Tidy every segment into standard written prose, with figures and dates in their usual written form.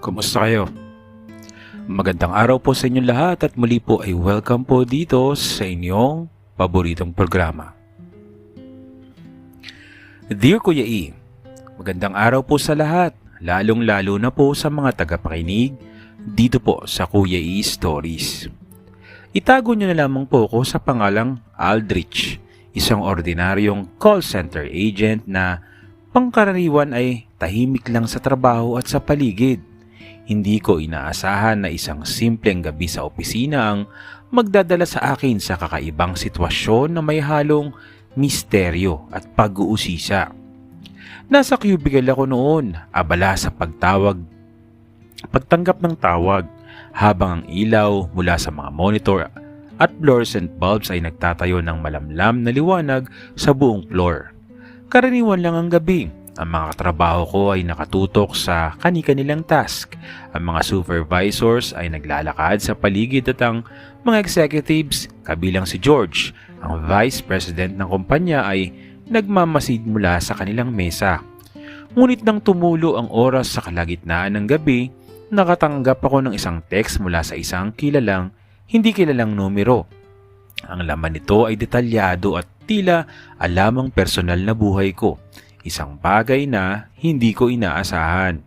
Kumusta kayo? Magandang araw po sa inyong lahat at muli po ay welcome po dito sa inyong paboritong programa. Dear Kuya E, magandang araw po sa lahat, lalong-lalo na po sa mga tagapakinig dito po sa Kuya E Stories. Itago niyo na lamang po ako sa pangalang Aldrich, isang ordinaryong call center agent na pangkaraniwan ay tahimik lang sa trabaho at sa paligid. Hindi ko inaasahan na isang simpleng gabi sa opisina ang magdadala sa akin sa kakaibang sitwasyon na may halong misteryo at pag-uusisa. Nasa cubicle ako noon, abala sa pagtanggap ng tawag, habang ang ilaw mula sa mga monitor at fluorescent bulbs ay nagtatayo ng malamlam na liwanag sa buong floor. Karaniwan lang ang gabi. Ang mga katrabaho ko ay nakatutok sa kani-kanilang task. Ang mga supervisors ay naglalakad sa paligid at ang mga executives, kabilang si George, ang vice president ng kumpanya, ay nagmamasid mula sa kanilang mesa. Ngunit nang tumulo ang oras sa kalagitnaan ng gabi, nakatanggap ako ng isang text mula sa isang hindi kilalang numero. Ang laman nito ay detalyado at tila alamang personal na buhay ko. Isang bagay na hindi ko inaasahan.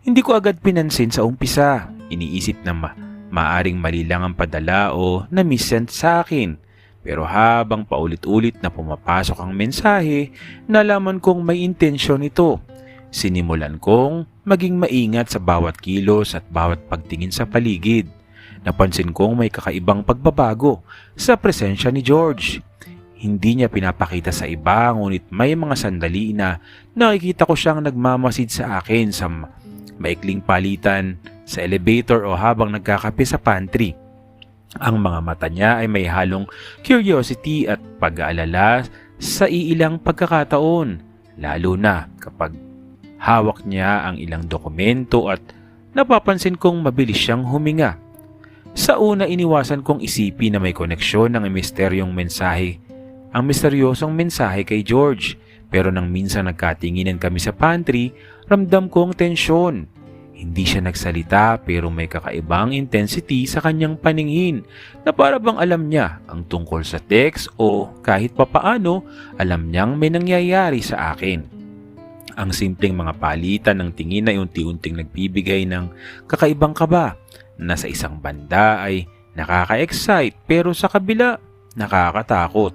Hindi ko agad pinansin sa umpisa. Iniisip na maaring mali lang ang padala o na-missend sa akin. Pero habang paulit-ulit na pumapasok ang mensahe, nalaman kong may intensyon ito. Sinimulan kong maging maingat sa bawat kilos at bawat pagtingin sa paligid. Napansin kong may kakaibang pagbabago sa presensya ni George. Hindi niya pinapakita sa iba, ngunit may mga sandali na nakikita ko siyang nagmamasid sa akin sa maikling palitan sa elevator o habang nagkakape sa pantry. Ang mga mata niya ay may halong curiosity at pag-aalala sa iilang pagkakataon, lalo na kapag hawak niya ang ilang dokumento at napapansin kong mabilis siyang huminga. Sa una, iniwasan kong isipin na may koneksyon ng misteryosong mensahe kay George, pero nang minsan nagkatinginan kami sa pantry, ramdam kong tensyon. Hindi siya nagsalita pero may kakaibang intensity sa kanyang paningin na para bang alam niya ang tungkol sa text o kahit papaano alam niyang may nangyayari sa akin. Ang simpleng mga palitan ng tingin ay unti-unting nagbibigay ng kakaibang kaba na sa isang banda ay nakaka-excite pero sa kabila nakakatakot.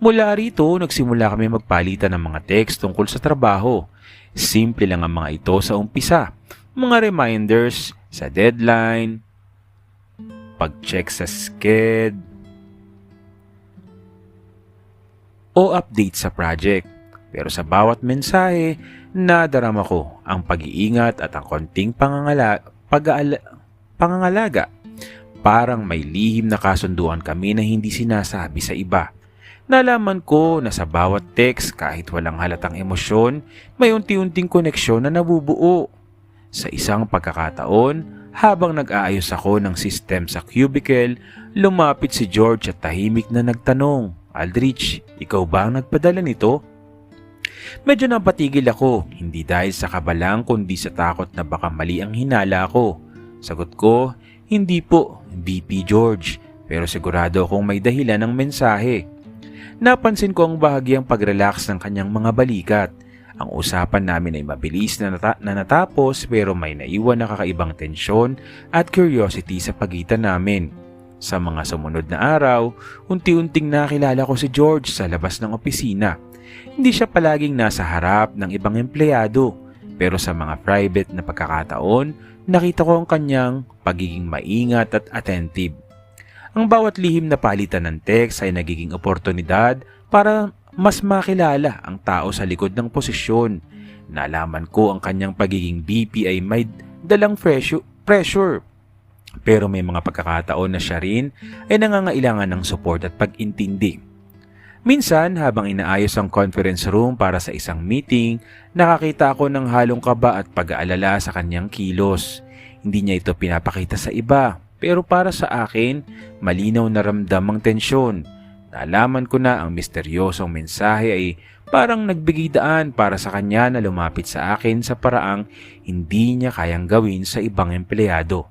Mula rito, nagsimula kami magpalitan ng mga text tungkol sa trabaho. Simple lang ang mga ito sa umpisa. Mga reminders sa deadline, pag-check sa sked, o update sa project. Pero sa bawat mensahe, nadarama ko ang pag-iingat at ang konting pangangalaga. Parang may lihim na kasunduan kami na hindi sinasabi sa iba. Nalaman ko na sa bawat text, kahit walang halatang emosyon, may unti-unting koneksyon na nabubuo. Sa isang pagkakataon, habang nag-aayos ako ng system sa cubicle, lumapit si George at tahimik na nagtanong, "Aldrich, ikaw ba ang nagpadala nito?" Medyo napatigil ako, hindi dahil sa kabalang kundi sa takot na baka mali ang hinala ko. Sagot ko, "Hindi po, VP George, pero sigurado akong may dahilan ng mensahe." Napansin ko ang bahagyang pag-relax ng kanyang mga balikat. Ang usapan namin ay mabilis na natapos pero may naiwan na kakaibang tensyon at curiosity sa pagitan namin. Sa mga sumunod na araw, unti-unting nakilala ko si George sa labas ng opisina. Hindi siya palaging nasa harap ng ibang empleyado, pero sa mga private na pagkakataon, nakita ko ang kanyang pagiging maingat at attentive. Ang bawat lihim na palitan ng text ay nagiging oportunidad para mas makilala ang tao sa likod ng posisyon. Nalaman ko ang kanyang pagiging VP ay may dalang pressure. Pero may mga pagkakataon na siya rin ay nangangailangan ng support at pag-intindi. Minsan, habang inaayos ang conference room para sa isang meeting, nakakita ako ng halong kaba at pag-aalala sa kanyang kilos. Hindi niya ito pinapakita sa iba, pero para sa akin, malinaw na ramdam ang tensyon. Naalaman ko na ang misteryosong mensahe ay parang nagbigay daan para sa kanya na lumapit sa akin sa paraang hindi niya kayang gawin sa ibang empleyado.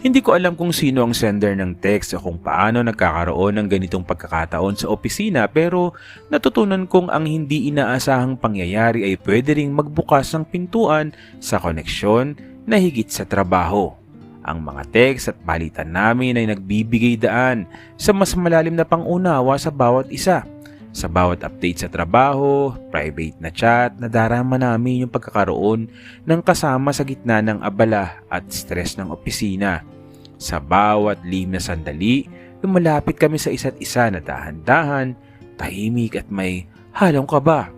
Hindi ko alam kung sino ang sender ng text o kung paano nagkakaroon ng ganitong pagkakataon sa opisina, pero natutunan kong ang hindi inaasahang pangyayari ay pwede ring magbukas ng pintuan sa koneksyon na higit sa trabaho. Ang mga text at palitan namin ay nagbibigay daan sa mas malalim na pangunawa sa bawat isa. Sa bawat update sa trabaho, private na chat, nadarama namin yung pagkakaroon ng kasama sa gitna ng abala at stress ng opisina. Sa bawat lihim na sandali, lumalapit kami sa isa't isa na dahan-dahan, tahimik at may halong kaba.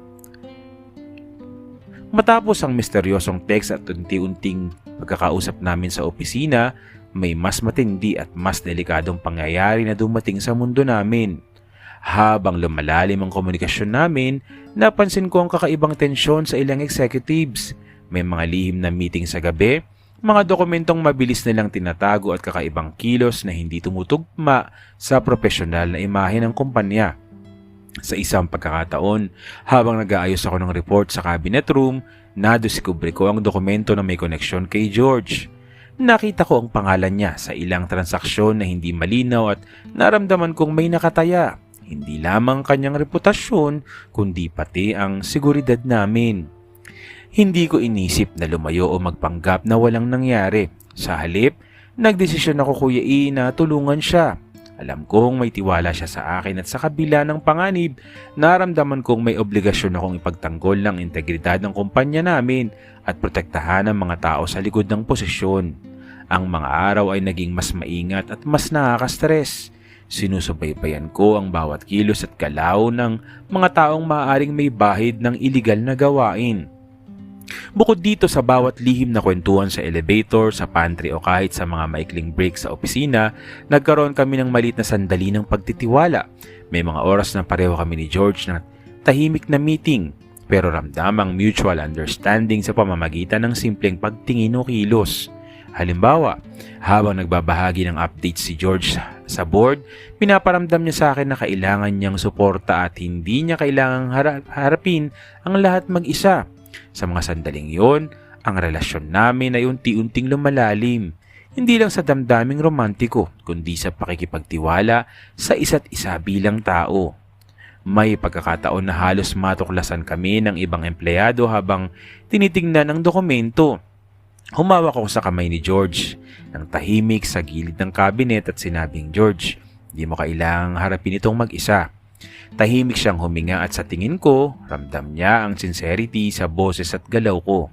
Matapos ang misteryosong text at unti-unting pagkakausap namin sa opisina, may mas matindi at mas delikadong pangyayari na dumating sa mundo namin. Habang lumalalim ang komunikasyon namin, napansin ko ang kakaibang tensyon sa ilang executives. May mga lihim na meeting sa gabi, mga dokumentong mabilis nilang tinatago at kakaibang kilos na hindi tumutugma sa profesional na imahe ng kumpanya. Sa isang pagkakataon, habang nag-aayos ako ng report sa cabinet room, nadiskubre ko ang dokumento na may koneksyon kay George. Nakita ko ang pangalan niya sa ilang transaksyon na hindi malinaw at naramdaman kong may nakataya. Hindi lamang kanyang reputasyon, kundi pati ang seguridad namin. Hindi ko inisip na lumayo o magpanggap na walang nangyari. Sa halip, nagdesisyon ako Kuya E na tulungan siya. Alam kong may tiwala siya sa akin at sa kabila ng panganib, naramdaman kong may obligasyon akong ipagtanggol ng integridad ng kumpanya namin at protektahan ang mga tao sa likod ng posisyon. Ang mga araw ay naging mas maingat at mas nakaka-stress. Sinusubaybayan ko ang bawat kilos at galaw ng mga taong maaaring may bahid ng iligal na gawain. Bukod dito sa bawat lihim na kwentuhan sa elevator, sa pantry o kahit sa mga maikling break sa opisina, nagkaroon kami ng maliit na sandali ng pagtitiwala. May mga oras na pareho kami ni George na tahimik na meeting, pero ramdam ang mutual understanding sa pamamagitan ng simpleng pagtingin o kilos. Halimbawa, habang nagbabahagi ng updates si George sa board, pinaparamdam niya sa akin na kailangan niyang suporta at hindi niya kailangang harapin ang lahat mag-isa. Sa mga sandaling yon, ang relasyon namin ay unti-unting lumalalim. Hindi lang sa damdaming romantiko, kundi sa pakikipagtiwala sa isa't isa bilang tao. May pagkakataon na halos matuklasan kami ng ibang empleyado habang tinitingnan ang dokumento. Humawak ako sa kamay ni George ng tahimik sa gilid ng cabinet at sinabing, "George, di mo kailangang harapin itong mag-isa." Tahimik siyang huminga at sa tingin ko, ramdam niya ang sincerity sa boses at galaw ko.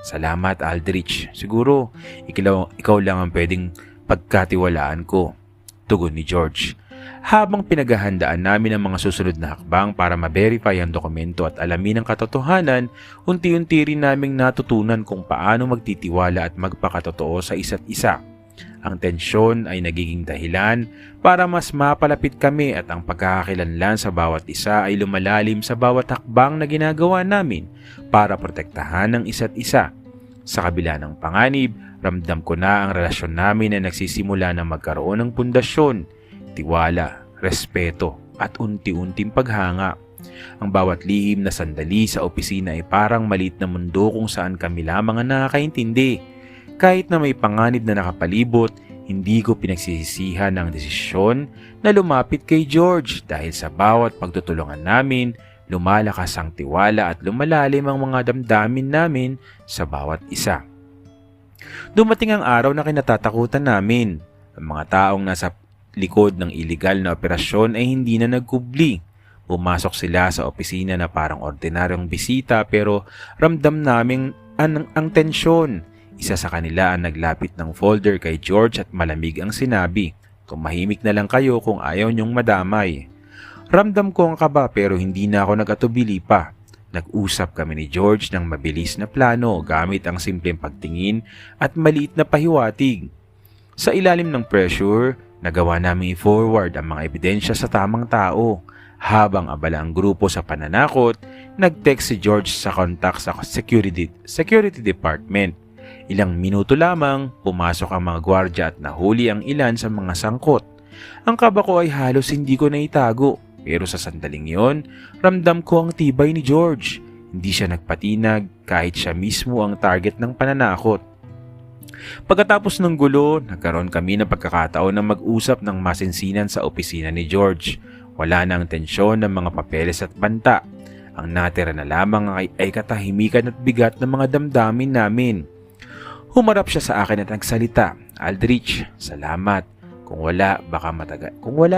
"Salamat, Aldrich. Siguro, ikaw lang ang pwedeng pagkatiwalaan ko," tugon ni George. Habang pinaghahandaan namin ang mga susunod na hakbang para ma-verify ang dokumento at alamin ang katotohanan, unti-unti rin naming natutunan kung paano magtitiwala at magpakatotoo sa isa't isa. Ang tensyon ay nagiging dahilan para mas mapalapit kami at ang pagkakakilanlan sa bawat isa ay lumalalim sa bawat hakbang na ginagawa namin para protektahan ang isa't isa. Sa kabila ng panganib, ramdam ko na ang relasyon namin na nagsisimula na magkaroon ng pundasyon, tiwala, respeto at unti-unting paghanga. Ang bawat lihim na sandali sa opisina ay parang maliit na mundo kung saan kami lamang ang nakakaintindi. Kahit na may panganib na nakapalibot, hindi ko pinagsisisihan ang desisyon na lumapit kay George dahil sa bawat pagtutulungan namin, lumalakas ang tiwala at lumalalim ang mga damdamin namin sa bawat isa. Dumating ang araw na kinatatakutan namin. Ang mga taong nasa likod ng iligal na operasyon ay hindi na nagkubli. Pumasok sila sa opisina na parang ordinaryong bisita pero ramdam namin ang tensyon. Isa sa kanila ang naglapit ng folder kay George at malamig ang sinabi, "Tumahimik na lang kayo kung ayaw niyong madamay." Ramdam ko ang kaba pero hindi na ako nag-atubili pa. Nag-usap kami ni George ng mabilis na plano gamit ang simpleng pagtingin at maliit na pahiwatig. Sa ilalim ng pressure, nagawa namin i-forward ang mga ebidensya sa tamang tao. Habang abala ang grupo sa pananakot, nag-text si George sa contact sa security department. Ilang minuto lamang, pumasok ang mga gwardya at nahuli ang ilan sa mga sangkot. Ang kaba ko ay halos hindi ko naitago, pero sa sandaling yon, ramdam ko ang tibay ni George. Hindi siya nagpatinag kahit siya mismo ang target ng pananakot. Pagkatapos ng gulo, nagkaroon kami ng pagkakataon na mag-usap ng masinsinan sa opisina ni George. Wala na ang tensyon ng mga papeles at banta. Ang natira na lamang ay katahimikan at bigat ng mga damdamin namin. Humarap siya sa akin at nagsalita, "Aldrich, salamat. Kung wala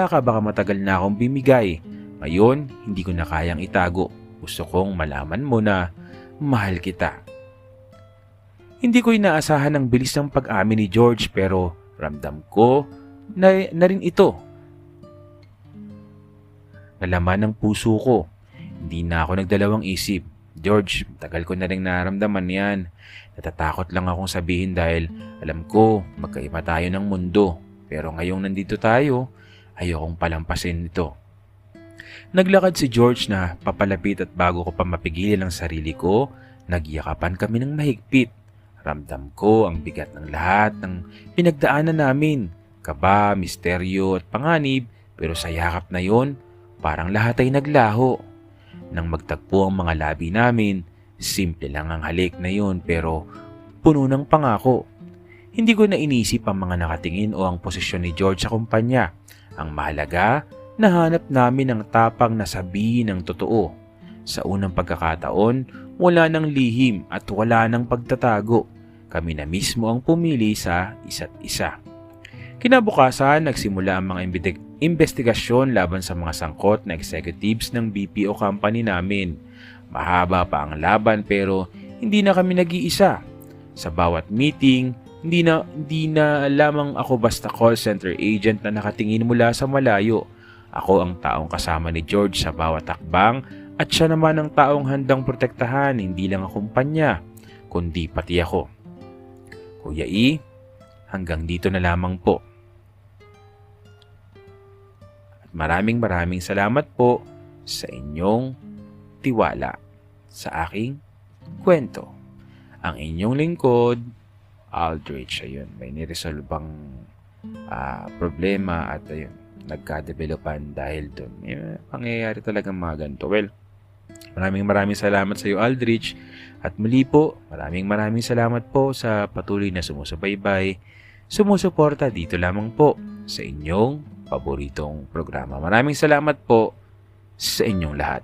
ka baka matagal na akong bimigay. Ngayon, hindi ko na kayang itago. Gusto kong malaman mo na mahal kita." Hindi ko inaasahan ang bilis ng pag-amin ni George pero ramdam ko na rin ito. Nalaman ng puso ko. Hindi na ako nagdalawang isip. "George, tagal ko na rin naramdaman yan. Natatakot lang akong sabihin dahil alam ko magkaiba tayo ng mundo. Pero ngayong nandito tayo, ayokong palampasin ito." Naglakad si George na papalapit at bago ko pa mapigilan ang sarili ko, nagyakapan kami ng mahigpit. Ramdam ko ang bigat ng lahat ng pinagdaanan namin. Kaba, misteryo at panganib, pero sa yakap na yon, parang lahat ay naglaho. Nang magtagpo ang mga labi namin, simple lang ang halik na yon pero puno ng pangako. Hindi ko na inisip ang mga nakatingin o ang posisyon ni George sa kumpanya. Ang mahalaga, nahanap namin ang tapang na sabihin ng totoo. Sa unang pagkakataon, wala nang lihim at wala nang pagtatago. Kami na mismo ang pumili sa isa't isa. Kinabukasan, nagsimula ang mga investigasyon laban sa mga sangkot na executives ng BPO company namin. Mahaba pa ang laban pero hindi na kami nag-iisa. Sa bawat meeting, hindi na lamang ako basta call center agent na nakatingin mula sa malayo. Ako ang taong kasama ni George sa bawat takbang at siya naman ang taong handang protektahan hindi lang ang kumpanya, kundi pati ako. Kuya E, hanggang dito na lamang po. At maraming salamat po sa inyong tiwala sa aking kwento. Ang inyong lingkod, Aldrich. Ayun, may niresolbang problema at ayun, nagka-developan dahil doon. Pangyayari talagang mga ganito. Well, maraming salamat sa iyo, Aldrich. At muli po, maraming salamat po sa patuloy na sumusubaybay, sumusuporta dito lamang po sa inyong paboritong programa. Maraming salamat po sa inyong lahat.